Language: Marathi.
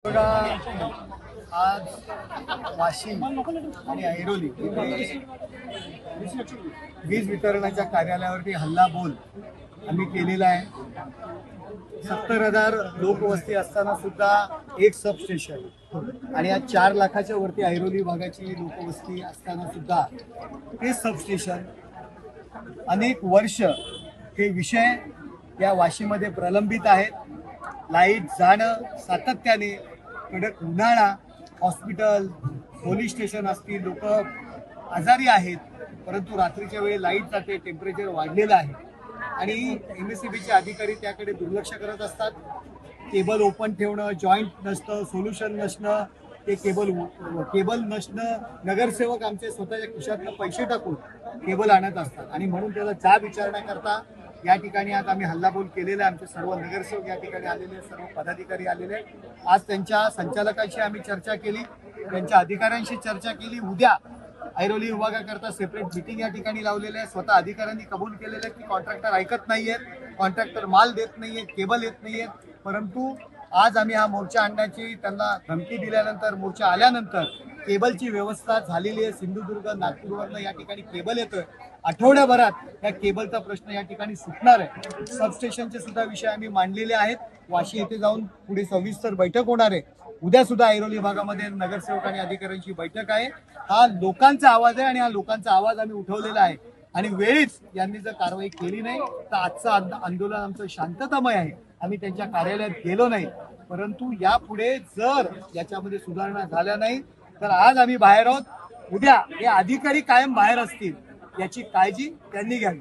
बघा, आज वाशिम आणि ऐरोली इथे वीज वितरणाच्या कार्यालयावरती हल्लाबोल आम्ही केलेला आहे. 70,000 लोकवस्ती असताना सुद्धा एक सबस्टेशन आणि आज 4 लाखाच्या वरती ऐरोली भागाची लोकवस्ती असताना सुद्धा ते सबस्टेशन अनेक वर्ष हे विषय या वाशीमध्ये प्रलंबित आहेत. लाईट जाणं सातत्याने, कडक उन्हाळा, हॉस्पिटल, पोलीस स्टेशन असतील, लोक आजारी आहेत, परंतु रात्रीच्या वेळी लाईट जाते, टेम्परेचर वाढलेलं आहे आणि MSEBचे अधिकारी त्याकडे दुर्लक्ष करत असतात. केबल ओपन ठेवणं, जॉईंट नसणं, सोल्युशन नसणं, ते केबल नसणं, नगरसेवक आमचे स्वतःच्या खिशातनं पैसे टाकून केबल आणत असतात आणि म्हणून त्याला जाब विचारण्याकरता या ठिकाणी आज आम्ही हल्लाबोल केलेला आहे. आमचे सर्व नगरसेवक या ठिकाणी आलेले, सर्व पदाधिकारी आलेले. आज त्यांच्या संचालकांशी आम्ही चर्चा केली, त्यांच्या अधिकाऱ्यांशी चर्चा केली. उद्या ऐरोली विभागाकरता सेपरेट मीटिंग या ठिकाणी लावलेलं आहे. स्वतः अधिकाऱ्यांनी कबूल केलेलं आहे की कॉन्ट्रॅक्टर ऐकत नाहीयेत, कॉन्ट्रॅक्टर माल देत नाहीये, केबल येत नाहीयेत. परंतु आज आम्ही हा मोर्चा आणण्याची त्यांना धमकी दिल्यानंतर, मोर्चा आल्यानंतर केबलची व्यवस्था झालेली आहे. सिंधुदुर्ग, नागपूरवरनं या ठिकाणी केबल येतोय. आठवड्याभरात या केबलचा प्रश्न या ठिकाणी सुटणार आहे. सबस्टेशनचे सुद्धा विषय आम्ही मांडलेले आहेत. वाशी येथे जाऊन पुढे सविस्तर बैठक होणार आहे. उद्या सुद्धा ऐरोली भागामध्ये नगरसेवक आणि अधिकाऱ्यांची बैठक आहे. हा लोकांचा आवाज आहे आणि हा लोकांचा आवाज आम्ही उठवलेला आहे आणि वेळीच यांनी जर कारवाई केली नाही तर आजचं आंदोलन आमचं शांततामय आहे. आम्ही त्यांच्या कार्यालयात गेलो नाही, परंतु यापुढे जर याच्यामध्ये सुधारणा झाल्या नाही तर आज आम्ही बाहेर आहोत. उद्या हे अधिकारी कायम बाहेर असतील याची काळजी त्यांनी घ्यावी.